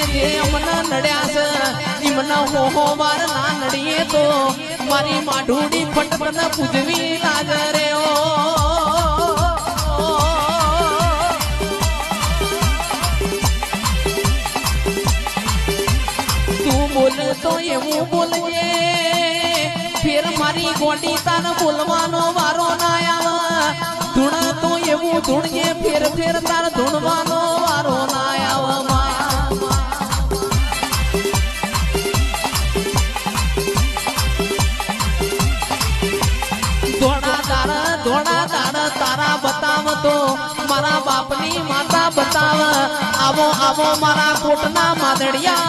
જે અમને નડ્યા છે એમને હોહો વાર ના નડીએ તો મારી માઢુડી ફટકન પૂજવી લાગે રે તું બોલે તો એવું બોલજે ફેર મારી ગોડી તાન બોલવાનો વારો ના આવે ધૂણ તો એવું ધૂણજે ફેર ફેર તાર ધૂણવાનો વારો ના આવે ધોળા દાડ તારા બતાવ તો મારા બાપની માતા બતાવ આવો આવો મારા કોટના માદડિયા